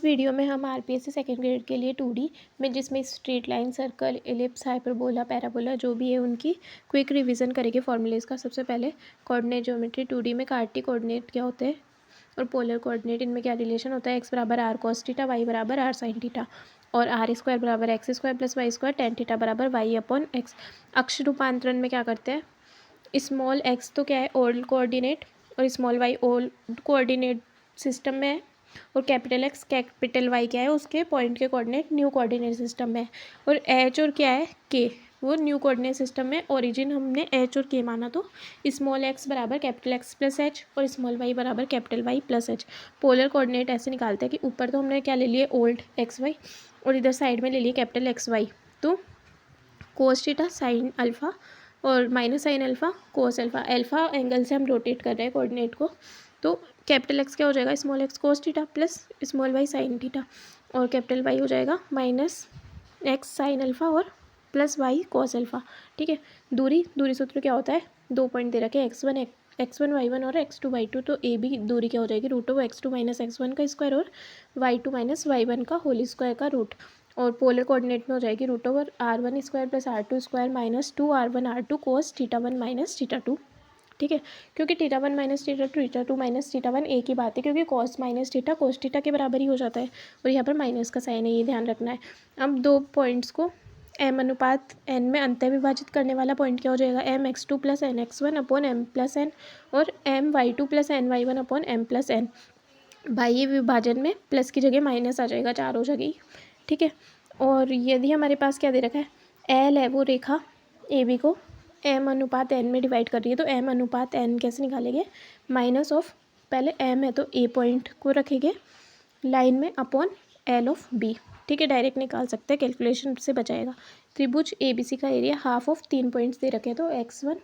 Video में हम RPSC second grade के लिए 2D में जिसमें straight line, circle, ellipse, hyperbola, parabola जो भी है उनकी क्विक रिवीजन करेंगे फॉर्मूलेज का। सबसे पहले कोऑर्डिनेट ज्योमेट्री 2D में कार्टिक कोऑर्डिनेट क्या होते हैं और पोलर कोऑर्डिनेट, इनमें क्या रिलेशन होता है। एक्स बराबर आर कॉस थीटा, वाई बराबर आर साइन थीटा और आर स्क्वायर बराबर x square plus y square tan theta बराबर वाई अपॉन एक्स। अक्ष रूपांतरण में क्या करते हैं, स्मॉल एक्स तो क्या है ओल्ड कोऑर्डिनेट और small y old coordinate system में है और कैपिटल एक्स कैपिटल वाई क्या है उसके पॉइंट के कोऑर्डिनेट न्यू कोऑर्डिनेट सिस्टम में है और एच और क्या है के वो न्यू कोऑर्डिनेट सिस्टम में ओरिजिन हमने एच और के माना तो स्मॉल एक्स बराबर कैपिटल एक्स प्लस एच और स्मॉल वाई बराबर capital y plus h. Polar coordinate ऐसे निकालते हैं कि ऊपर तो हमने क्या ले लिए ओल्ड एक्स वाई और इधर साइड में ले लिए कैपिटल एक्स वाई, तो कोस थीटा साइन अल्फा और minus sine alpha cos alpha. Alpha angle से हम रोटेट कर रहे हैं कोऑर्डिनेट को, तो कैपिटल एक्स क्या हो जाएगा small x cos theta plus small y sine theta और कैपिटल वाई हो जाएगा माइनस एक्स साइन अल्फा और प्लस वाई कोस अल्फा। ठीक है, दूरी सूत्र क्या होता है, 2 पॉइंट दे रखे एक्स वन वाई वन और एक्स टू वाई टू, तो ए बी दूरी क्या हो जाएगी root of x two minus x one का स्क्वायर और y two minus y one का होल स्क्वायर का रूट। और पोलर कोऑर्डिनेट में हो जाएगी root over r one square plus r two square minus 2r1r2 cos theta one minus theta two. ठीक है, क्योंकि theta one minus theta two minus theta one एक ही बात है, क्योंकि cos minus theta cos theta के बराबर ही हो जाता है और यहाँ पर माइनस का साइन है, ये ध्यान रखना है। अब दो पॉइंट्स को एम अनुपात एन में अंतः विभाजित करने वाला पॉइंट क्या हो जाएगा, m x two plus n x one upon m plus n और m y two plus n y one upon m plus n. बाह्य विभाजन में प्लस की जगह माइनस आ जाएगा चारों जगह। ठीक है, और यदि हमारे पास क्या दे रखा है, एल है वो रेखा ए बी को एम अनुपात एन में डिवाइड कर रही है, तो एम अनुपात एन कैसे निकालेंगे, माइनस ऑफ पहले एम है तो ए पॉइंट को रखेंगे लाइन में अपॉन एल ऑफ बी। ठीक है, डायरेक्ट निकाल सकते हैं, कैलकुलेशन से बचाएगा। त्रिभुज ए बी सी का एरिया हाफ ऑफ 3 पॉइंट्स दे रखे हैं, तो एक्स वन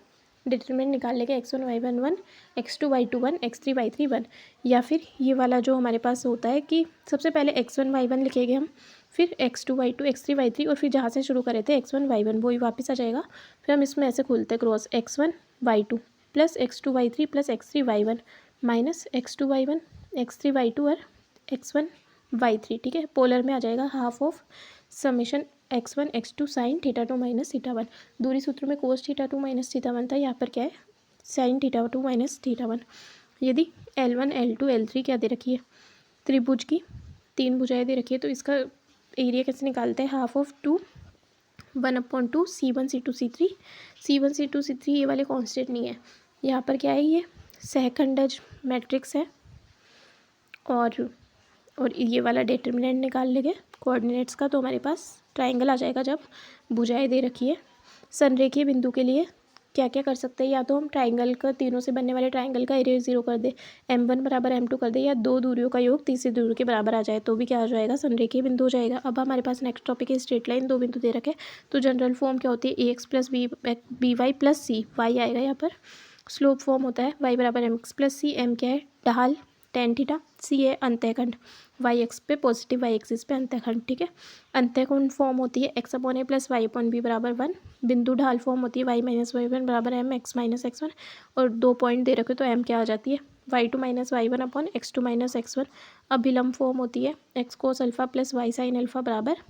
डिटरमिनेंट निकाल लेंगे, x one y one one, x two y two one, x three y three one. या फिर ये वाला जो हमारे पास होता है कि सबसे पहले एक्स वन वाई वन लिखेंगे हम, फिर x two y two, x three y three और फिर जहाँ से शुरू करे थे एक्स वन वाई वन वो ही वापस आ जाएगा। फिर हम इसमें ऐसे खोलते हैं cross, x one y two plus x two y three plus x three y one minus x two y one, x three y two और एक्स वन वाई थ्री। ठीक है, पोलर में आ जाएगा half of summation x one x two sine theta two minus theta one. दूरी सूत्र में cos theta two minus theta one था, यहाँ पर क्या है sine theta two minus theta one. यदि L1 L2 L3 क्या दे रखी है, त्रिभुज की 3 भुजाएं दे रखी है, तो इसका एरिया कैसे निकालते हैं, half of 2 1/2 C1 C2 C3। C1 C2 C3 ये वाले कांस्टेंट नहीं है, यहाँ पर क्या है ये सहखंडज मैट्रिक्स है और ये वाला डिटरमिनेंट निकाल लेंगे कोऑर्डिनेट्स का, तो हमारे पास ट्राइंगल आ जाएगा जब भुजाएं दे रखी है। संरेखीय बिंदु के लिए क्या क्या कर सकते हैं, या तो हम ट्राइंगल का तीनों से बनने वाले ट्राइंगल का एरिया 0 कर दे, m1 बराबर m2 कर दे, या दो दूरियों का योग तीसरी दूरी के बराबर आ जाए तो भी क्या आ जाएगा, संरेखीय बिंदु हो जाएगा। अब हमारे पास नेक्स्ट टॉपिक है स्ट्रेट लाइन, दो बिंदु दे रखे, तो जनरल फॉर्म क्या होती है, ax plus b y plus c, y आएगा यहाँ पर। स्लोप फॉर्म होता है y बराबर m x plus c, m क्या है ढाल टेन थीटा, सी है अंतःखंड, वाई एक्स पे पॉजिटिव वाई एक्सिस पे अंतःखंड। ठीक है, अंतःखंड फॉर्म होती है एक्स अपॉन ए प्लस वाई अपॉन बी बराबर 1। बिंदु ढाल फॉर्म होती है वाई माइनस वाई वन बराबर m x minus x one, और 2 पॉइंट दे रखे तो एम क्या आ जाती है y two minus y one upon x two minus x one. अभिलंब फॉर्म होती है x cos alpha plus y sine alpha बराबर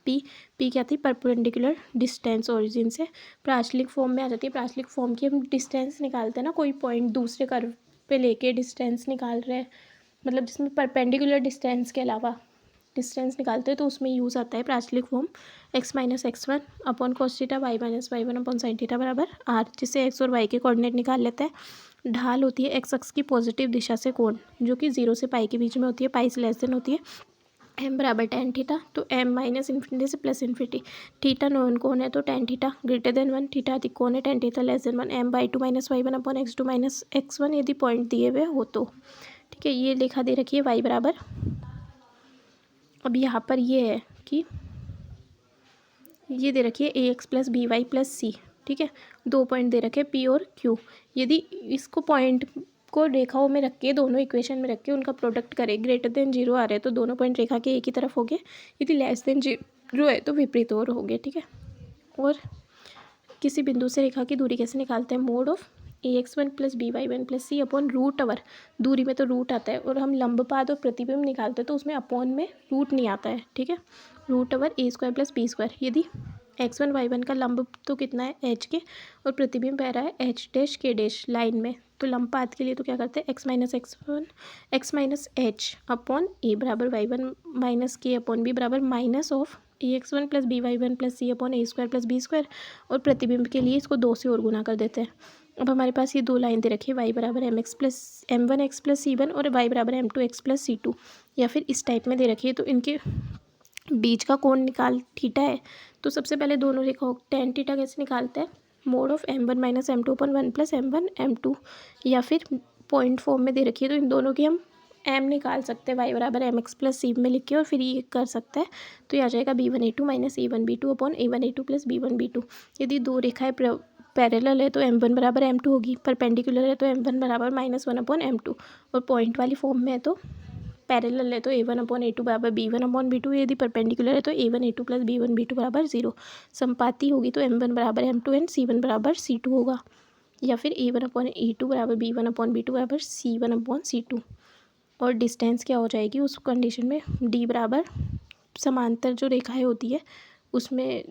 पी क्या थी परपेंडिकुलर डिस्टेंस ओरिजिन से। प्राचलिक फॉर्म में आ जाती है, प्राचलिक फॉर्म की हम डिस्टेंस निकालते हैं ना, कोई पॉइंट दूसरे कर्व पे लेके डिस्टेंस निकाल रहे हैं, मतलब जिसमें परपेंडिकुलर डिस्टेंस के अलावा डिस्टेंस निकालते हैं तो उसमें यूज़ आता है प्राचलिक form x minus x one upon cos theta y minus y one upon sine theta बराबर आर, जिससे एक्स और वाई के कोऑर्डिनेट निकाल लेते हैं। ढाल होती है एक्स अक्ष की पॉजिटिव दिशा से कोण, जो कि 0 से पाई के बीच में होती है, पाई से लेस देन होती है। एम बराबर टेन थीटा, तो एम माइनस इन्फिनिटी से प्लस इन्फिनिटी, थीटा नॉन कोण है तो tan theta greater than one, theta अधिक कोण है tan theta less than one, m by two minus y one upon x two minus x one यदि पॉइंट दिए हुए हो तो। ठीक है, ये लिखा दे रखी है वाई बराबर, अब यहाँ पर ये है कि ये दे रखी है a x plus b y plus c. ठीक है, 2 पॉइंट दे रखे पी और क्यू, यदि इसको पॉइंट को रेखाओं में रख के दोनों इक्वेशन में रख के उनका प्रोडक्ट करें, ग्रेटर देन 0 आ रहे हैं तो दोनों पॉइंट रेखा के एक ही तरफ हो गए, यदि लेस देन 0 है तो विपरीत और हो गए। ठीक है, और किसी बिंदु से रेखा की दूरी कैसे निकालते हैं, mod of AX1 plus BY1 plus C upon root over, दूरी में तो रूट आता है और हम लंबपात और प्रतिबिंब निकालते हैं तो उसमें अपॉन में रूट नहीं आता है, ठीक है। Root over A² plus B²। यदि X1 Y1 का लंब तो कितना है H के और प्रतिबिंब बह रहा है H dash K dash line में, तो लंबपात के लिए तो क्या करते हैं X minus H upon A बराबर Y1 minus K upon B बराबर minus of AX1 plus BY1 plus C upon A² plus B²। और प्रतिबिंब के लिए इसको 2 से और गुना कर देते हैं। अब हमारे पास ये 2 लाइन दे रखी है, y बराबर mx plus m1x plus c1 और y बराबर m2x प्लस c2, या फिर इस टाइप में दे रखी है। तो इनके बीच का कोण निकाल थीटा है, तो सबसे पहले दोनों रेखाओं टेन थीटा कैसे निकालते हैं, mod of m1 minus m2 upon 1 plus m1 m2, या फिर पॉइंट फॉर्म में दे रखी है तो इन दोनों की हम m निकाल सकते हैं y बराबर mx प्लस c में लिख के, और फिर ये कर सकते हैं तो ये आ जाएगा b1a2 minus a1b2 upon a1a2 plus b1b2। यदि दो रेखाएं पैरेलल है तो m1 बराबर m2 होगी, परपेंडिकुलर है तो m1 बराबर -1 अपॉन m2, और पॉइंट वाली फॉर्म में है तो पैरेलल है तो a1 अपॉन a2 बराबर b1 अपॉन b2, यदि परपेंडिकुलर है तो a1a2 प्लस b1b2 बराबर 0। समपाती होगी तो m1 बराबर m2 एंड c1 बराबर c2 होगा, या फिर a1 अपॉन a2 बराबर b1 अपॉन b2 बराबर c1 अपॉन c2। और डिस्टेंस क्या हो जाएगी उस कंडीशन में, d बराबर समांतर जो रेखाएं होती है उसमें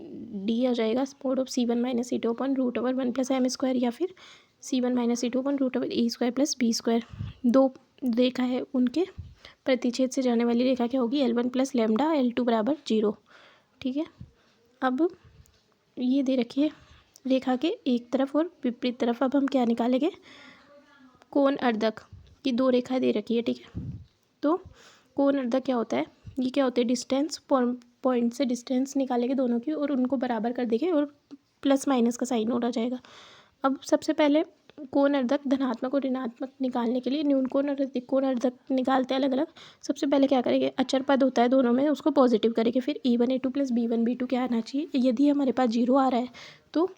d आ जाएगा mod of c1 minus c2 upon root over 1 plus m², या फिर c1 minus c2 upon root over a² plus b²। दो रेखा है उनके प्रतिच्छेद से जाने वाली रेखा क्या होगी, L1 प्लस लैम्डा L2 बराबर 0, ठीक है। अब ये दे रखिए रेखा के एक तरफ और विपरीत तरफ, अब हम क्या निकालेंगे, कोण अर्धक की दो रेखाएं दे रखी है, ठीक है। तो कोण अर्धक क्या होता है, ये क्या होता है, डिस्टेंस पॉइंट से डिस्टेंस निकालेंगे दोनों की और उनको बराबर कर देंगे और प्लस माइनस का साइन हो जाएगा। अब सबसे पहले कोण अर्धक धनात्मक और ऋणात्मक निकालने के लिए न्यून कोण और अधिक कोण अर्धक निकालते हैं अलग अलग। सबसे पहले क्या करेंगे, अचर पद होता है दोनों में उसको पॉजिटिव करेंगे, फिर a1a2 प्लस b1b2 क्या आना चाहिए, यदि हमारे पास 0 आ रहा है तो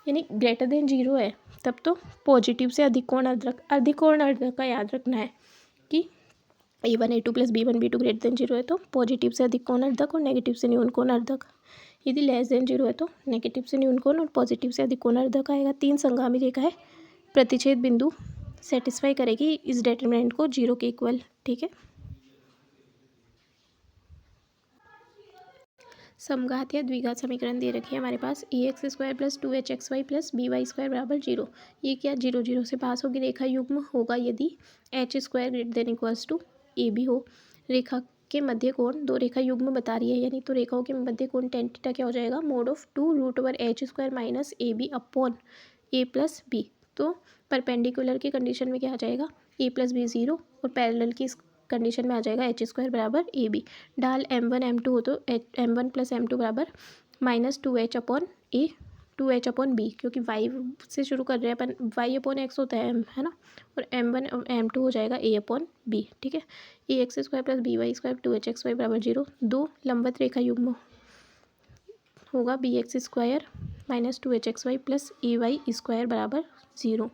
यानी ग्रेटर देन 0 है तब तो पॉजिटिव से अधिक कोण अर्धक का याद रखना है कि a1a2 plus b1b2 greater than 0 है तो पॉजिटिव से अधिक कोण अर्धक और नेगेटिव से न्यून कोण अर्धक। यदि लेस देन 0 है तो नेगेटिव से न्यून कोण और पॉजिटिव से अधिक कोण अर्धक आएगा। 3 संगामी रेखा है, प्रतिच्छेद बिंदु सेटिस्फाई करेगी इस डिटरमिनेंट को 0 के इक्वल, ठीक है। समघात या द्विघात समीकरण दे रखी है हमारे पास, ax² plus 2hxy plus by² बराबर 0। ये क्या 0 0 से पास होगी, रेखा युग्म होगा यदि h² greater than equals to A B हो। रेखा के मध्य कोण, दो रेखा युग्म बता रही है यानी तो रेखाओं के मध्य कोण tan थीटा क्या हो जाएगा, mod of 2 root over h² minus A B upon a plus B. तो परपेंडिकुलर की कंडीशन में क्या आ जाएगा, a प्लस बी 0, और पैरेलल की कंडीशन में आ जाएगा h² बराबर ए बी। डाल m1 m2 हो तो m1 प्लस m2 बराबर -2h अपॉन ए 2h अपॉन बी, क्योंकि y से शुरू कर रहे हैं अपन, y अपॉन x होता है है ना, और m1 m2 हो जाएगा a अपॉन बी, ठीक है। ax² प्लस by² 2hxy बराबर 0। दो लंबवत रेखा युग्म होगा bx² minus 2hxy plus ay² बराबर 0,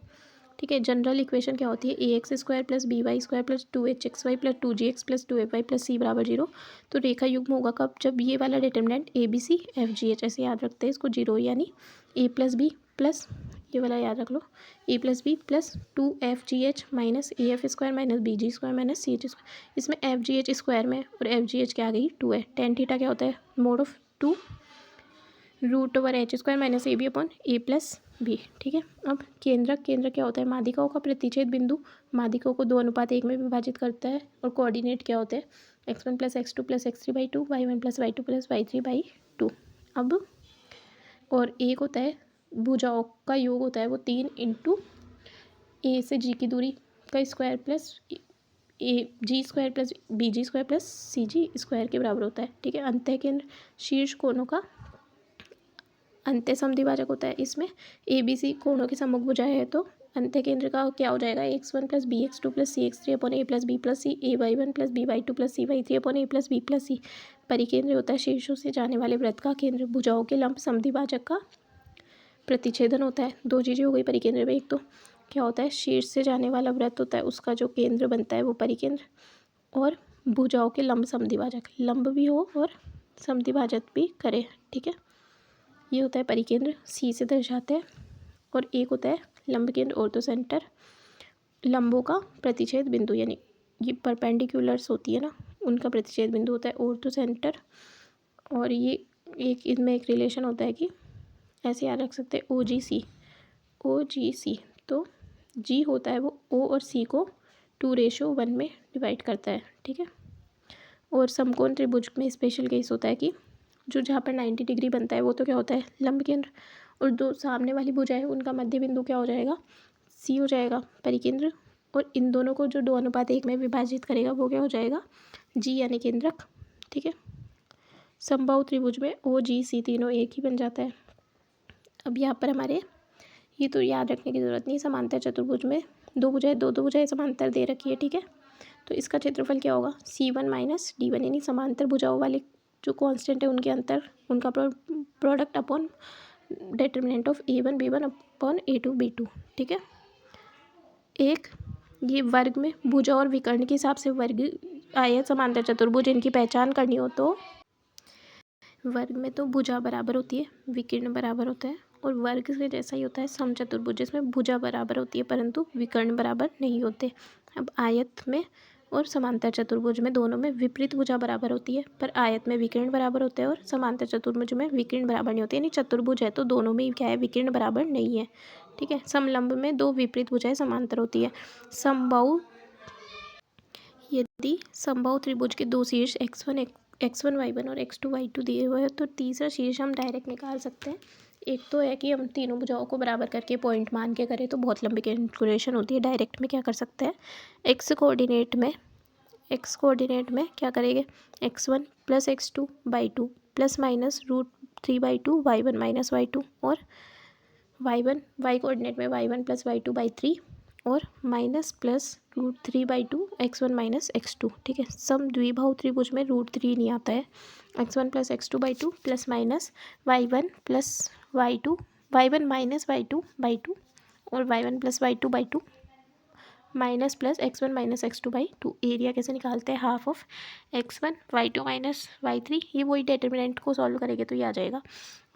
ठीक है। जनरल इक्वेशन क्या होती है, ax² plus by² plus 2hxy plus 2gx plus 2fy plus c बराबर 0। तो रेखा युग्म होगा कब, जब ये वाला determinant A B C F G H, ऐसे याद रखते हैं इसको 0, यानी a प्लस बी प्लस ये वाला याद रख लो a plus B plus 2fgh minus af² minus bg² minus ch²। इसमें fgh स्क्वायर में और fgh क्या आ गई 2 है। tan थीटा क्या होता है, mod of 2 root over h² minus A B upon A plus B, ठीक है। अब केंद्रक क्या होता है, माध्यिकाओं का प्रतिच्छेद बिंदु माध्यिकाओं को 2:1 में विभाजित करता है। और कोऑर्डिनेट क्या होते हैं, x1 plus x2 plus x3/2 y1 plus y2 plus y3/2। अब और एक होता है भुजाओं का योग होता है वो 3 इंटू ए से जी की दूरी का square plus g² plus bg² plus cg² के बराबर होता है, ठीक है। अंतः केंद्र शीर्ष कोणों का अंत्य समद्विभाजक होता है। इसमें ए बी सी कोणों की सम्मुख भुजाएं है तो अंत्य केंद्र का क्या हो जाएगा, x1 plus bx2 plus cx3 upon a plus B plus c, ay1 plus by2 plus cy3 upon a plus B plus c. परिकेंद्र होता है शीर्षों से जाने वाले वृत्त का केंद्र, भुजाओं के लंब समद्विभाजक का प्रतिच्छेदन होता है। दो चीज़ें हो गई परिकेंद्र में, एक तो क्या होता है शीर्ष से जाने वाला वृत्त होता है उसका जो केंद्र बनता है वो परिकेंद्र, और भुजाओं के लंब समद्विभाजक, लंब भी हो और समद्विभाजक भी करे, ठीक है। ये होता है परिकेंद्र, सी से दर्शाते हैं। और एक होता है लंब केंद्र ऑर्थो सेंटर, लंबों का प्रतिच्छेद बिंदु, यानी ये परपेंडिकुलर्स होती है ना, उनका प्रतिच्छेद बिंदु होता है ऑर्थो सेंटर। और ये एक इनमें एक रिलेशन होता है कि ऐसे याद रख सकते हैं OGC। तो जी होता है वो O और C को 2:1 में डिवाइड करता है, ठीक है। और समकोण त्रिभुज में स्पेशल केस होता है कि जो जहाँ पर 90 डिग्री बनता है वो तो क्या होता है लंब केंद्र, और दो सामने वाली भुजा है उनका मध्य बिंदु क्या हो जाएगा C हो जाएगा परिकेंद्र, और इन दोनों को जो 2:1 में विभाजित करेगा वो क्या हो जाएगा G यानी केंद्रक, ठीक है। समबाहु त्रिभुज में OGC तीनों एक ही बन जाता है। अब यहाँ पर हमारे ये तो याद रखने की ज़रूरत नहीं, समांतर चतुर्भुज में दो भुजाएं समांतर दे रखी है, ठीक है। तो इसका क्षेत्रफल क्या होगा C1 - D1, यानी समांतर भुजाओं वाले जो कांस्टेंट है उनके अंतर, उनका product upon determinant of A1 B1 upon A2 B2, ठीक है। एक ये वर्ग में भुजा और विकर्ण के हिसाब से वर्ग आयत समांतर चतुर्भुज इनकी पहचान करनी हो तो वर्ग में तो भुजा बराबर होती है, विकर्ण बराबर होता है, और वर्ग से जैसा ही होता है समचतुर्भुज जिसमें भुजा बराबर होती है परंतु विकर्ण बराबर नहीं होते। अब आयत में और समांतर चतुर्भुज में दोनों में विपरीत भुजा बराबर होती है, पर आयत में विकर्ण बराबर होते हैं और समांतर चतुर्भुज में विकर्ण बराबर नहीं होते, यानी चतुर्भुज है तो दोनों में क्या है विकर्ण बराबर नहीं है, ठीक है। समलंब में दो विपरीत भुजाएं समांतर होती है। समबाहु यदि समबाहु त्रिभुज के दो शीर्ष x1 y1 और x2 y2 दिए हुए हैं तो तीसरा शीर्ष हम डायरेक्ट निकाल सकते हैं। एक तो है कि हम तीनों भुजाओं को बराबर करके पॉइंट मान के करें तो बहुत लंबी कैलकुलेशन होती है। डायरेक्ट में क्या कर सकते हैं एक्स कोऑर्डिनेट में क्या करेंगे x1 + x2/2 plus minus √3/2 y1 - y2, और y कोऑर्डिनेट में y1 + y2/3 और माइनस प्लस √3/2 x1 - x2, ठीक है। सम द्विबाहु त्रिभुज में √3 नहीं आता है। x1 + x2/2 plus minus y1 + y2 y1 - y2/2 और y1 + y2/2 minus plus x1 - x2/2। Area कैसे निकालते हैं half of x1 y2 - y3, ये वही डिटर्मिनेंट को सॉल्व करेंगे तो ये आ जाएगा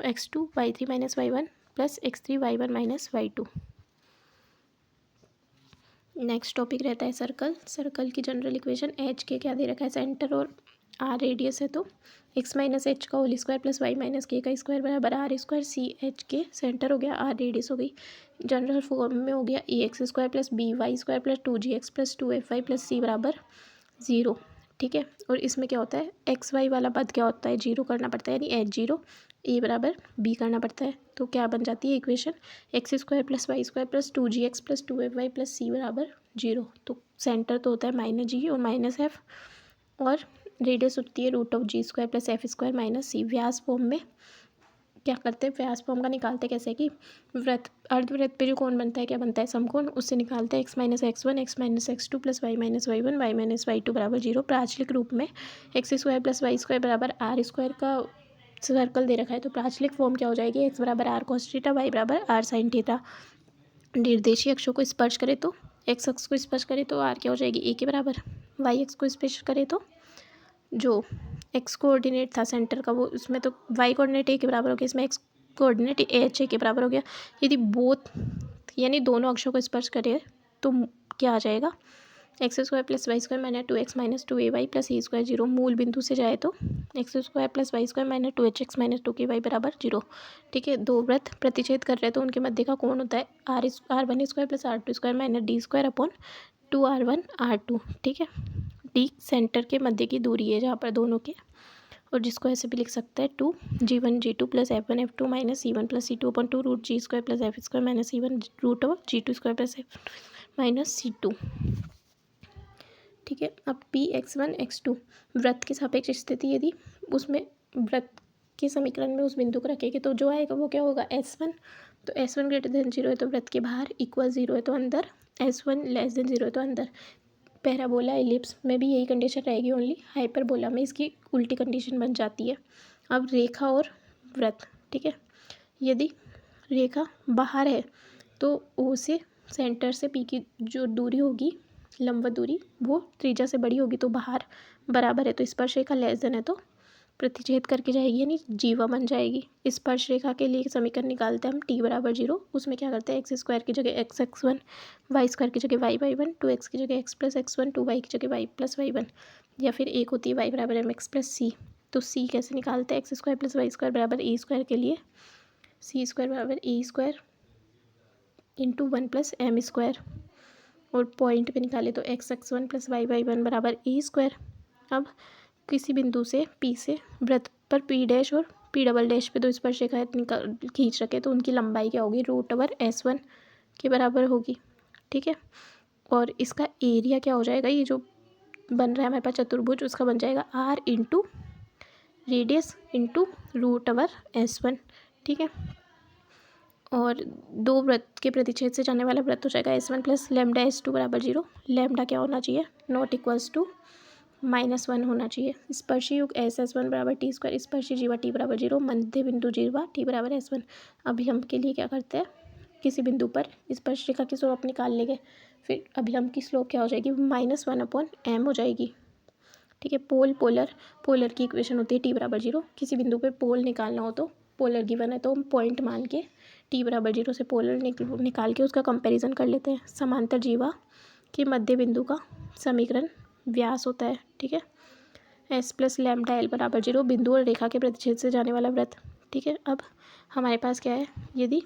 x2 y3 - y1 plus x3 y1 - y2। Next topic रहता है सर्कल की जनरल इक्वेशन। एच के क्या दे रखा है सेंटर और आर रेडियस है, तो x - h का whole square plus y - k का स्क्वायर बराबर r²। सी एच के सेंटर हो गया, आर रेडियस हो गई, जनरल फॉर्म में हो गया ax² + by² + 2gx + 2fy + c बराबर 0, ठीक है। और इसमें क्या होता है एक्स वाई वाला पद क्या होता है 0 करना पड़ता है, यानी h0 a बराबर b करना पड़ता है। तो क्या बन जाती है equation x² + y² + 2gx + 2fy + c बराबर 0। तो सेंटर तो होता है -g और -f, और रेडियस होती है √g² + f² - c। व्यास फॉर्म में क्या करते हैं व्यास फॉर्म का निकालते कैसे कि अर्धवृत्त पे जो कोण बनता है क्या बनता है समकोण, उससे निकालते हैं x - x1 x - x2 + y - y1 y - y2 बराबर 0। प्राचलिक रूप में x² + y² बराबर r² का सर्कल दे रखा है, तो प्राचलिक फॉर्म क्या हो जाएगी x बराबर r cos थीटा y बराबर r sin थीटा। निर्देशीय अक्षों को स्पर्श करे तो x अक्ष को स्पर्श करे तो r क्या हो जाएगी a के बराबर, y अक्ष को स्पर्श करे तो जो एक्स कोऑर्डिनेट था सेंटर का वो उसमें तो वाई कोऑर्डिनेट a के बराबर हो गया, इसमें एक्स कोऑर्डिनेट एच ए के बराबर हो गया। यदि बोथ यानी दोनों अक्षों को स्पर्श करें तो क्या आ जाएगा x² + y² - 2x - 2ay + a² 0। मूल बिंदु से जाए तो x² + y² - 2hx - 2ky बराबर 0, ठीक है। दो वृत्त प्रतिच्छेद कर रहे हैं तो उनके मध्य का कोण होता है r1² + r2² - d² upon 2r1 r2, ठीक है। डी सेंटर के मध्य की दूरी है जहाँ पर दोनों के, और जिसको ऐसे भी लिख सकते हैं 2g1 g2 + f1 f2 - c1 + c2 upon 2 √g² + f² - c1 √g2² + f -c2, ठीक है। अब Px1 x2 वृत्त के सापेक्ष स्थिति, यदि उसमें वृत्त के समीकरण में उस बिंदु को रखेंगे तो जो आएगा वो क्या होगा S1। तो S1 > 0 है तो वृत्त के बाहर, इक्वल 0 है तो अंदर, S1 < 0 है तो अंदर। पैराबोला एलिप्स में भी यही कंडीशन रहेगी, ओनली हाइपरबोला में इसकी उल्टी कंडीशन बन जाती है। अब रेखा और वृत्त, ठीक है। यदि रेखा बाहर है तो O से सेंटर से P की जो दूरी होगी लंबवत दूरी वो त्रिज्या से बड़ी होगी, तो बाहर बराबर है तो स्पर्श रेखा < है तो प्रतिच्छेद करके जाएगी यानी जीवा बन जाएगी। स्पर्श रेखा के लिए समीकरण निकालते हैं हम t बराबर 0। उसमें क्या करते हैं, एक्स स्क्वायर की जगह x x one, y square की जगह वाई वाई वन, 2x की जगह x plus x one, 2y की जगह वाई प्लस वाई वन, या फिर एक होती है वाई बराबर एम एक्स प्लस सी। तो सी कैसे निकालते हैं, x square plus y square बराबर ए स्क्वायर के लिए सी स्क्वायर बराबर a square into one plus m square, और पॉइंट पे निकाले तो x x one plus y y one बराबर ए स्क्वायर। अब किसी बिंदु से पी से वृत्त पर पी डैश और पी डबल डैश पे दो स्पर्शरेखाएं खींच रखे, तो उनकी लंबाई क्या होगी, √S1 के बराबर होगी। ठीक है, और इसका एरिया क्या हो जाएगा, ये जो बन रहा है हमारे पास चतुर्भुज, उसका बन जाएगा r into radius into √S1। ठीक है, और दो वृत्त के प्रतिच्छेद से जाने वाला वृत्त हो जाएगा S1 प्लस लैम्डा S2 बराबर 0। लैम्डा क्या होना चाहिए, नॉट इक्वल्स टू -1 होना चाहिए। स्पर्शी युग S1 बराबर टी स्क्वायर, स्पर्शी जीवा टी बराबर 0, मध्य बिंदु जीवा टी बराबर S1। अभिलंब के लिए क्या करते हैं, किसी बिंदु पर स्पर्श रेखा की स्लोप निकाल लेंगे, फिर अभिलंब की स्लोप क्या हो जाएगी, -1/m हो जाएगी। ठीक है, पोलर की इक्वेशन होती है t बराबर 0। किसी बिंदु पर पोल निकालना हो तो पोलर गिवन है तो हम पॉइंट मान के t बराबर 0 से पोलर निकाल के उसका कंपैरिजन कर लेते हैं। समांतर जीवा के मध्य बिंदु का समीकरण व्यास होता है। ठीक है, s प्लस लैम्डा l बराबर 0, बिंदु और रेखा के प्रतिच्छेद से जाने वाला वृत्त। ठीक है, अब हमारे पास क्या है, यदि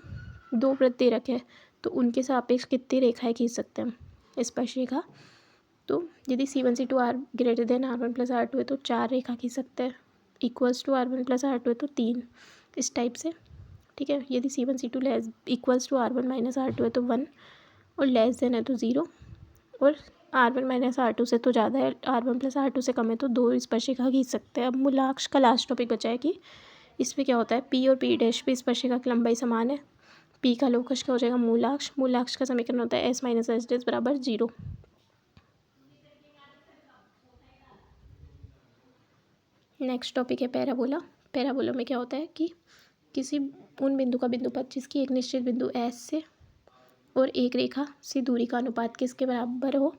दो वृत्त दे रखे हैं तो उनके सापेक्ष कितनी रेखाएं खींच सकते हैं हम, स्पर्श रेखा। तो यदि C1 C2 R greater than R1 plus R2 है तो 4 रेखा खींच सकते हैं, equals to R1 plus R2 है तो 3, इस टाइप से। ठीक है, यदि C1 C2 less equals to R1 minus R2 है तो 1, और लेस देन है तो 0, और R1 माइनस R2 से तो ज़्यादा है, R1 प्लस R2 से कम है तो 2 स्पर्शिका खींच सकते हैं। अब मूलाक्ष का लास्ट टॉपिक बचा है कि इसमें क्या होता है, P और P डैश पे स्पर्शिका की लंबाई समान है, P का लोकस क्या हो जाएगा, मूलाक्ष का समीकरण होता है S माइनस एस डैश बराबर 0। नेक्स्ट टॉपिक है पैराबोला। पैराबोला में क्या होता है कि किसी उन बिंदु का बिंदु पद जिसकी एक निश्चित बिंदु S से और एक रेखा से दूरी का अनुपात किसके बराबर हो,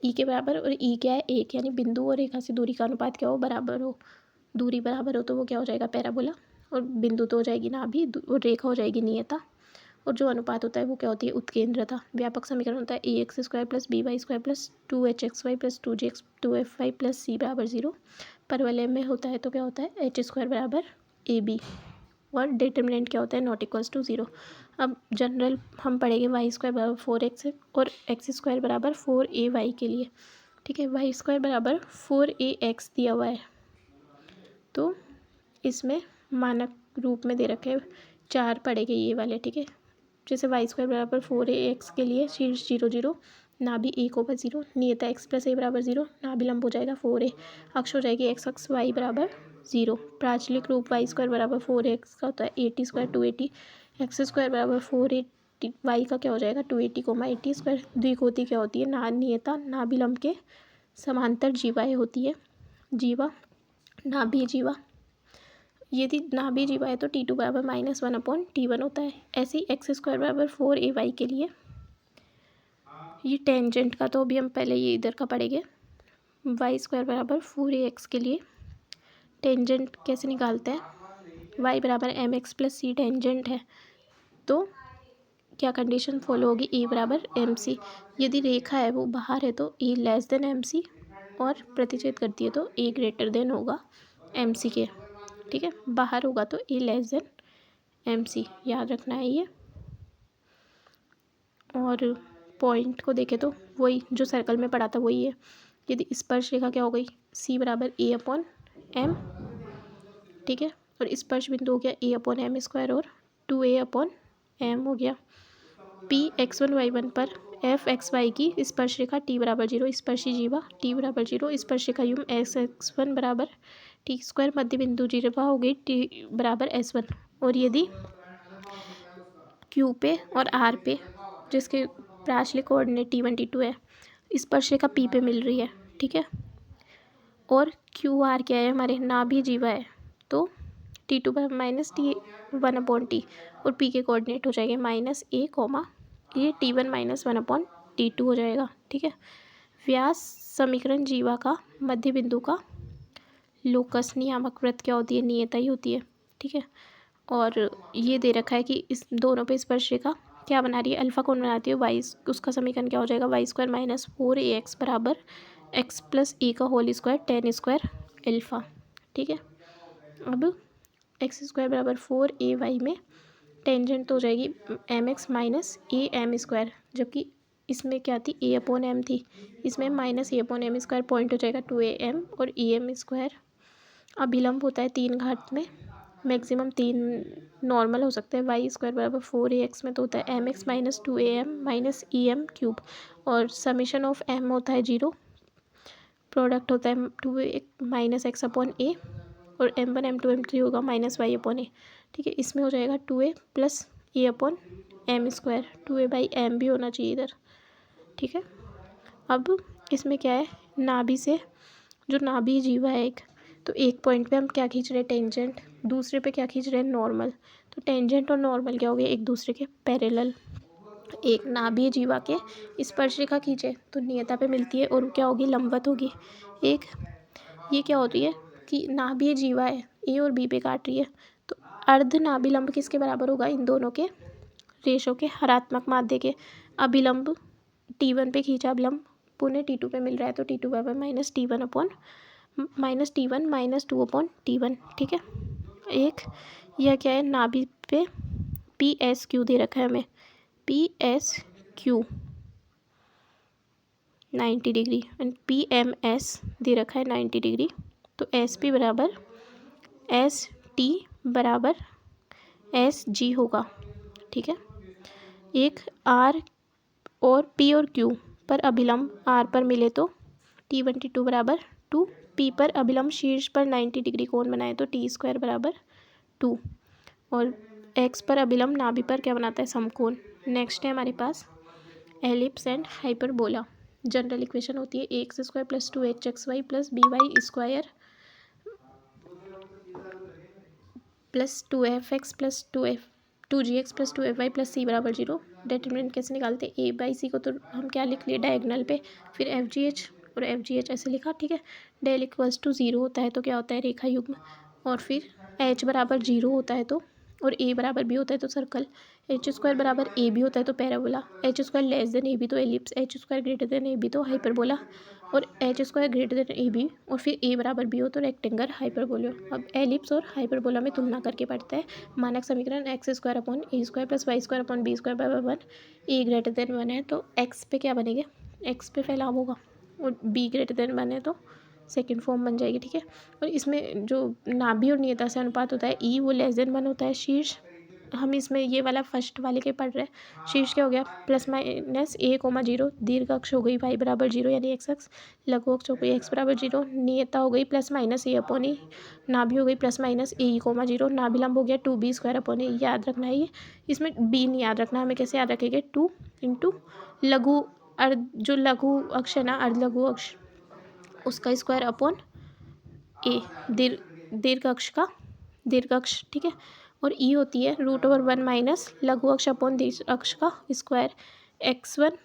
E के बराबर, और E क्या है, 1, यानी बिंदु और रेखा से दूरी का अनुपात क्या हो, बराबर हो, दूरी बराबर हो, तो वो क्या हो जाएगा, पैराबोला। और बिंदु तो हो जाएगी नाभि और रेखा हो जाएगी नियता, और जो अनुपात होता है वो क्या होती है, उत्केंद्रता। व्यापक समीकरण होता है ax square plus by square plus 2hxy plus 2gx 2fy plus c बराबर 0। परवलय में होता है तो क्या होता है, h स्क्वायर बराबर ab, और डिटर्मिनेंट क्या होता है, नॉट इक्वल्स टू 0। अब जनरल हम पढ़ेंगे वाई स्क्वायर बराबर 4x और एक्स स्क्वायर बराबर 4ay के लिए। ठीक है, वाई स्क्वायर बराबर 4ax दिया हुआ है, तो इसमें मानक रूप में दे रखे 4 पड़ेंगे ये वाले। ठीक है, जैसे वाई स्क्वायर बराबर 4ax के लिए शीर्ष 0 0, नाभि 1 ओवर 0, नियता x प्लस a बराबर 0, नाभि लंब हो जाएगा 4a, अक्ष हो जाएगी x अक्ष y बराबर 0। प्राचलिक रूप वाई स्क्वायर बराबर 4x का होता है 80 स्क्वायर 280, एक्स स्क्वायर बराबर 480, वाई का क्या हो जाएगा 280 80 स्क्वायर। द्विकोटि क्या होती है, नियता नाभि लंब के समांतर जीवाएँ होती है, जीवा नाभि जीवा। यदि नाभि जीवा है तो T2 बराबर -1/T1 होता है। ऐसे ही एक्स स्क्वायर बराबर 4ay के लिए ये टेंजेंट का तो अभी हम पहले ये इधर का पढ़ेंगे। वाई स्क्वायर बराबर 4ax के लिए टेंजेंट कैसे निकालते हैं, y बराबर mx प्लस सी टेंजेंट है तो क्या कंडीशन फॉलो होगी, e बराबर mc। यदि रेखा है वो बाहर है तो e लेस देन mc, और प्रतिच्छेद करती है तो e ग्रेटर देन होगा mc के। ठीक है, बाहर होगा तो e लेस देन mc, याद रखना है ये। और पॉइंट को देखें तो वही जो सर्कल में पढ़ा था वही है। यदि स्पर्श रेखा क्या हो गई, c बराबर a/m। ठीक है, और स्पर्श बिंदु हो गया a/m स्क्वायर और 2a/m हो गया। p x1 y1 पर f xy की स्पर्श रेखा t बराबर 0, स्पर्शी जीवा t बराबर 0, स्पर्श रेखा युग्म x x1 बराबर टी स्क्वायर, मध्य बिंदु जीवा हो गई t बराबर s1। और यदि q पे और r पे, जिसके प्राचलिक कोऑर्डिनेट t1 t2 है, स्पर्श रेखा p पे मिल रही है। ठीक है, और क्यू आर क्या है, हमारे नाभि जीवा है, तो T2 पर -T1/T, और P के कोऑर्डिनेट हो जाएंगे -a, ये T1 -1/T2 हो जाएगा। ठीक है, व्यास समीकरण जीवा का मध्य बिंदु का लोकस नियामक वृत्त क्या होती है, नियता ही होती है, ठीक है। और ये दे रखा है कि इस दोनों पे स्पर्शरेखा क्या बना रही है, अल्फा कौन बनाती है, वाई, उसका समीकरण क्या हो जाएगा, वाई स्क्वायर माइनस 4ax बराबर एक्स प्लस ए का whole square tan square alpha, ठीक है। अब एक्स स्क्वायर बराबर 4ay में टेंजेंट तो हो जाएगी mx minus A M square, जबकि इसमें क्या थी, a अपॉन एम थी, इसमें minus A upon M square, point हो जाएगा 2am और ए एम स्क्वायर। अभिलंब होता है 3 घात में, मैक्सिमम 3 नॉर्मल हो सकते हैं। वाई स्क्वायर बराबर 4ax में तो होता है mx माइनस 2am माइनस ई एम क्यूब, और समीशन ऑफ m होता है 0, प्रोडक्ट होता है 2a माइनस एक्स अपॉन ए, और m1 m2 m3 होगा माइनस वाई अपॉन ए, ठीक है। इसमें हो जाएगा 2a plus a upon M square, 2a by m भी होना चाहिए इधर, ठीक है। अब इसमें क्या है, नाभि से जो नाभि जीवा है एक, तो एक पॉइंट पे हम क्या खींच रहे हैं, टेंजेंट, दूसरे पे क्या खींच रहे हैं, नॉर्मल। तो टेंजेंट और नॉर्मल क्या हो गए, एक दूसरे के पैरेलल। एक नाभीय जीवा के स्पर्शरेखा खींचे तो नियता पे मिलती है और क्या होगी, लंबवत होगी। एक ये क्या होती है कि नाभीय जीवा है, ए और बी पे काट रही है, तो अर्ध नाभिलंब किसके बराबर होगा, इन दोनों के रेशों के हरात्मक माध्य के। अभिलंब T1 पे खींचा अभिलंब, पुनः T2 पे मिल रहा है, तो T2 बराबर minus T1 upon minus T1 minus 2 upon T1, ठीक है। एक यह क्या है, नाभि पे PSQ दे रखा है हमें, PSQ 90 डिग्री एंड PMS दे रखा है 90 डिग्री, तो SP बराबर ST बराबर SG होगा, ठीक है। एक R और P और Q पर अभिलंब R पर मिले तो T1 T2 बराबर 2, P पर अभिलंब शीर्ष पर 90 डिग्री कोण बनाए तो T स्क्वायर बराबर 2, और X पर अभिलंब नाभि पर क्या बनाता है, समकोण। नेक्स्ट है हमारे पास ellipse and hyperbola. General equation होती है x square plus 2hxy plus by square plus 2fx plus 2gx plus 2fy plus c बराबर 0। डिटरमिनेंट कैसे निकालते हैं, a बाई सी को तो हम क्या लिख लिए डायगोनल पे, फिर FGH और FGH ऐसे लिखा, ठीक है। डेल इक्वल्स टू 0 होता है तो क्या होता है, रेखा युग्म, और फिर h बराबर 0 होता है तो, और a बराबर b होता है तो सर्कल, एच स्क्वायर बराबर ए बी होता है तो parabola, h square less than a b तो ellipse, h square greater than a b तो हाइपरबोला, और h square greater than a b और फिर ए बराबर बी हो तो रेक्टेंगल हाइपरबोला। अब एलिप्स और हाइपरबोला में तुलना करके पढ़ते हैं। मानक समीकरण एक्स स्क्वायर अपॉन ए square plus y square upon b square बराबर 1, ए ग्रेटर देन 1 है तो एक्स पे क्या बनेगा, एक्स पे फैलाव होगा, और बी ग्रेटर देन 1 है तो सेकेंड फॉर्म बन जाएगी, ठीक है। और इसमें जो नाभि और नियता से अनुपात होता है ई, वो लेस देन 1 होता है। शीर्ष हम इसमें ये वाला फर्स्ट वाले के पढ़ रहे हैं, शीर्ष क्या हो गया, प्लस माइनस ए कोमा 0, दीर्घ अक्ष हो गई वाई बराबर 0 यानी एक्स अक्ष, लघु अक्ष हो गई एक्स बराबर 0, नियता हो गई प्लस माइनस ए अपॉन ई, नाभि हो गई प्लस माइनस ए कोमा 0, नाभिलंब हो गया 2b स्क्वायर अपॉन ए। याद रखना है ये, इसमें बी नहीं याद रखना, हमें कैसे याद रखेंगे, 2 इंटू लघु अर्ध, जो लघु अक्ष है ना, अर्ध लघु अक्ष, उसका स्क्वायर अपॉन ए, दीर्घ अक्ष का दीर्घ अक्ष, ठीक है। और ई होती है √1 माइनस लघु अक्ष अपॉन दीर्घ अक्ष का स्क्वायर, x1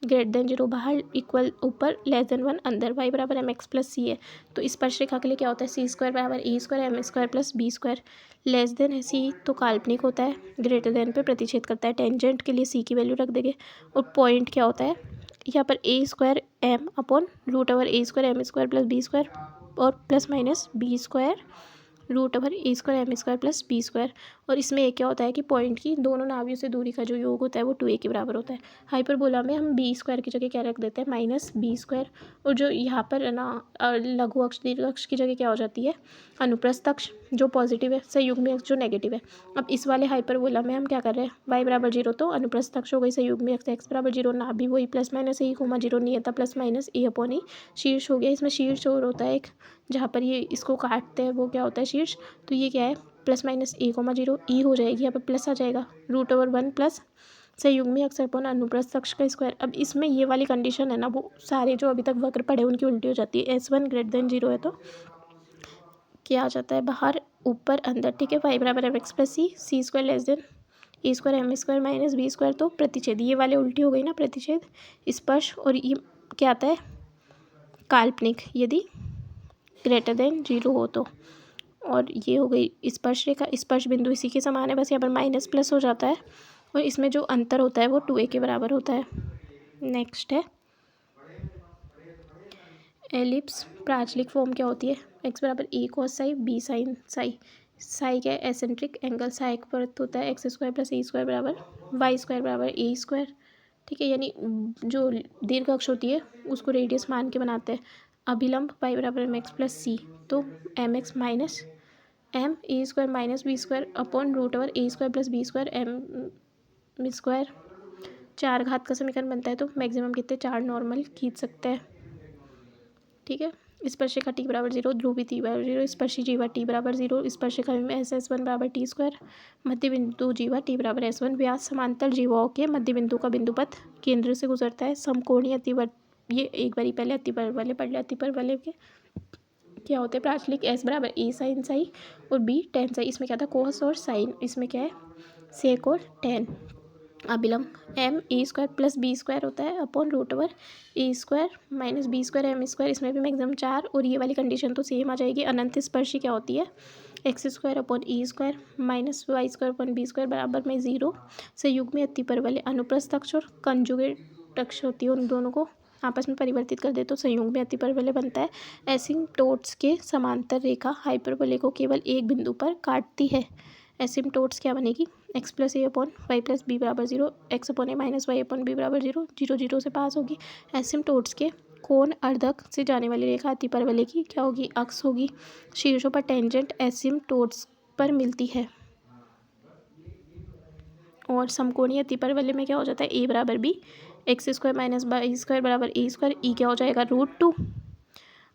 ग्रेटर देन 0 बाहर, इक्वल ऊपर, लेस देन 1 अंदर, y बराबर एम एक्स प्लस सी है। तो स्पर्शरेखा के लिए क्या होता है, सी स्क्वायर बराबर a square m square plus b square, less than है सी तो काल्पनिक होता है, ग्रेटर देन पे प्रतिच्छेद करता है। टेंजेंट के लिए सी की वैल्यू रख देंगे, और पॉइंट क्या होता है यहाँ पर, a square m upon √A square m square plus b square, और प्लस माइनस बी स्क्वायर √ए square m square plus b square. और इसमें एक क्या होता है कि पॉइंट की दोनों नाभियों से दूरी का जो योग होता है वो 2a के बराबर होता है। हाइपरबोला में हम बी स्क्वायर की जगह क्या रख देते हैं, माइनस बी स्क्वायर, और जो यहाँ पर है ना लघु अक्ष दीर्घ अक्ष की जगह क्या हो जाती है, अनुप्रस्थ अक्ष जो पॉजिटिव है, संयुग्मी अक्ष जो नेगेटिव है। अब इस वाले हाइपरबोला में हम क्या कर रहे हैं, y बराबर 0 तो अनुप्रस्थ अक्ष हो गई, संयुग्मी अक्ष एक्स बराबर 0, नाभि वही plus minus A coma 0, नियता plus minus A upon ई, शीर्ष हो गया, इसमें शीर्ष और होता है एक, जहाँ पर ये इसको काटते हैं वो क्या होता है शीर्ष, तो ये क्या है प्लस माइनस ए कोमा 0, ई हो जाएगी, यहाँ पर प्लस आ जाएगा, √1 प्लस संयुग्मी अक्ष अपॉन अनुप्रस्थ अक्ष का स्क्वायर। अब इसमें ये वाली कंडीशन है ना, वो सारे जो अभी तक वक्र पढ़े उनकी उल्टी हो जाती है। S1 ग्रेटर देन 0 है तो क्या आ जाता है, बाहर ऊपर अंदर, ठीक है। y बराबर m x plus c square less than a square m square minus b square, तो प्रतिच्छेद, ये वाले उल्टी हो गई ना, प्रतिच्छेद स्पर्श, और ये क्या आता है, काल्पनिक, यदि ग्रेटर देन 0 हो तो। और ये हो गई स्पर्श रेखा, स्पर्श बिंदु इसी के समान है, बस यहाँ पर माइनस प्लस हो जाता है और इसमें जो अंतर होता है वो 2a के बराबर होता है। नेक्स्ट है एलिप्स। प्राचलिक फॉर्म क्या होती है? x बराबर a cos psi b sine psi. Psi क्या है? एसेंट्रिक एंगल साइक पर होता है। X square plus a square बराबर वाई स्क्वायर बराबर ए स्क्वायर। ठीक है, यानी जो दीर्घ अक्ष होती है उसको रेडियस मान के बनाते हैं। अभिलंब y बराबर एम एक्स प्लस सी, तो m x minus m a square minus b square upon root over a square plus b square m square. 4 घात का समीकरण बनता है, तो मैक्सिमम कितने 4 नॉर्मल खींच सकते हैं। ठीक है, स्पर्शिका टी बराबर 0, ध्रुवी टी बराबर 0, स्पर्शी जीवा टी बराबर 0, स्पर्शिका में S1 बराबर टी स्क्वायर, मध्य बिंदु जीवा टी बराबर S1, व्यास समांतर जीवाओं के मध्य बिंदु का बिंदुपथ केंद्र से गुजरता है, समकोणीय अतिवर्त। ये एक बारी पहले अतिपरवलय पढ़ लिया। अतिपरवलय के क्या होते हैं? प्राचलिक S बराबर ए साइन साई और बी टेन साई। इसमें क्या था? कोस और साइन। इसमें क्या है? सेक और टेन। अभिलंब m a square plus b square होता है upon root over a square minus b square m square. इसमें भी मैक्सिमम 4 और ये वाली कंडीशन तो सेम आ जाएगी। अनंत स्पर्शी क्या होती है? X square upon e square minus y square upon b square बराबर में 0। संयुग्मी अतिपरवलय अनुप्रस्थ अक्ष और कंजुगेट अक्ष होती है, उन दोनों को आपस में परिवर्तित कर दे तो संयुग्मी अतिपरवलय बनता है। एसिम्पटोट्स के समांतर रेखा हाइपरबोले को केवल एक बिंदु पर काटती है। एसिम्पटोट्स क्या बनेगी? X plus a upon Y plus B बराबर 0, एक्स अपॉन ए माइनस वाई अपॉन बी बराबर 0, 0 0 से पास होगी। एसिम्पटोट्स के कोण अर्धक से जाने वाली रेखा अतिपरवलय की क्या होगी? अक्ष होगी। शीर्षों पर टेंजेंट एसिम्पटोट्स पर मिलती है। और समकोणीय अतिपरवलय में क्या हो जाता है? ए बराबर b, x square minus y square बराबर ए स्क्वायर, ई क्या हो जाएगा? √2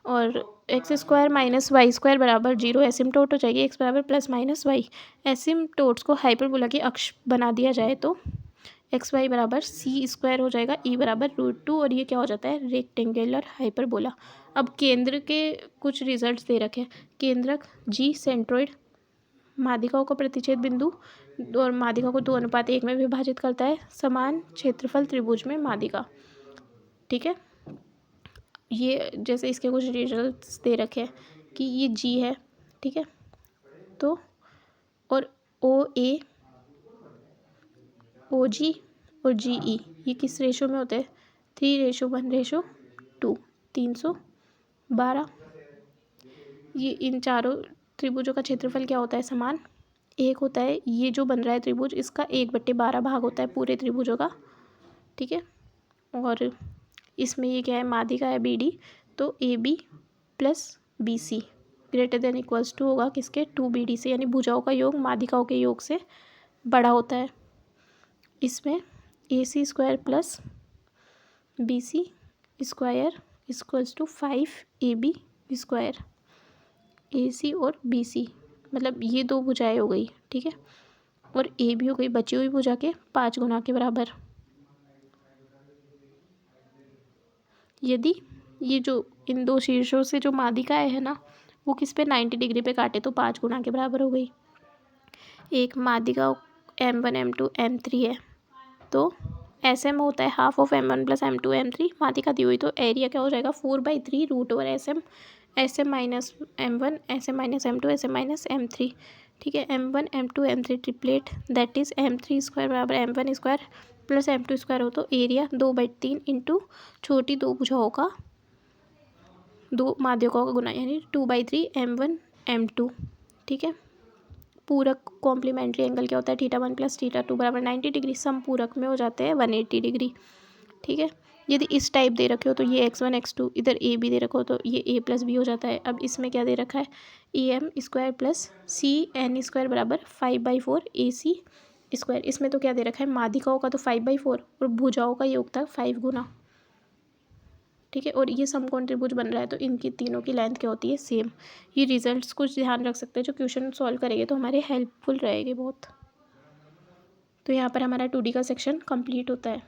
और x square minus y square बराबर 0 एसिम्पटोट हो जाएगी। एक्स बराबर प्लस माइनस वाई। एसिम्पटोट्स को हाइपरबोला की अक्ष बना दिया जाए तो एक्स वाई बराबर सी स्क्वायर हो जाएगा, ई बराबर √2 और ये क्या हो जाता है? Rectangular hyperbola. अब केंद्र के कुछ रिजल्ट्स दे रखे हैं। केंद्रक जी सेंट्रोइड माध्यिकाओं का प्रतिच्छेद बिंदु और माध्यिका को 2:1 में विभाजित करता है। समान क्षेत्रफल त्रिभुज में माध्यिका। ठीक है, ये जैसे इसके कुछ रिजल्ट्स दे रखे हैं कि ये जी है। ठीक है, तो और ओ ए ओ जी और जी ई ये किस रेशो में होते हैं? 3:1:2, 312। ये इन चारों त्रिभुजों का क्षेत्रफल क्या होता है? समान एक होता है। ये जो बन रहा है त्रिभुज, इसका 1/12 भाग होता है पूरे त्रिभुजों का। ठीक है, और इसमें ये क्या है? माध्यिका है बी डी, तो ए b plus b c greater than equals to होगा किसके? 2BD से, यानी भुजाओं का योग माध्यिकाओं के योग से बड़ा होता है। इसमें AC square plus BC square equals to 5AB square. AC और BC मतलब ये दो भुजाएं हो गई। ठीक है, और AB हो गई बची हुई भुजा के 5 गुना के बराबर। यदि ये जो इन दो शीर्षों से जो माध्यिकाएं है ना, वो किस पे 90 डिग्री पे काटे तो 5 गुना के बराबर हो गई। एक माध्यिका M1 M2 M3 है, तो SM होता है half of M1 plus M2 M3। माध्यिका दी हुई तो एरिया क्या हो जाएगा? 4/3 root over SM, SM minus M1, SM minus M2, SM minus M3। ठीक है, M1 M2 M3 triplet that is M3 square बराबर M1 square plus M2 square हो तो एरिया 2/3 इंटू छोटी दो भुजाओं का दो माध्यकों का गुना, यानी 2/3 M1 M2। ठीक है, पूरक कॉम्प्लीमेंट्री एंगल क्या होता है? θ1 प्लस θ2 बराबर 90 डिग्री। समपूरक में हो जाते हैं 180 डिग्री। ठीक है, यदि इस टाइप दे रखे हो तो ये x1 x2, इधर a भी दे रखा हो तो ये a प्लस बी हो जाता है। अब इसमें क्या दे रखा है? AM square plus CN square बराबर 5/4 AC स्क्वायर। इसमें तो क्या दे रखा है? माध्यिकाओं का तो 5/4 और भुजाओं का योग था 5 गुना। ठीक है, और ये समकोण त्रिभुज बन रहा है तो इनकी तीनों की लेंथ क्या होती है? सेम। ये रिजल्ट्स कुछ ध्यान रख सकते हैं जो क्वेश्चन सॉल्व करेंगे तो हमारे हेल्पफुल रहेंगे बहुत। तो यहाँ पर हमारा 2D का सेक्शन कंप्लीट होता है।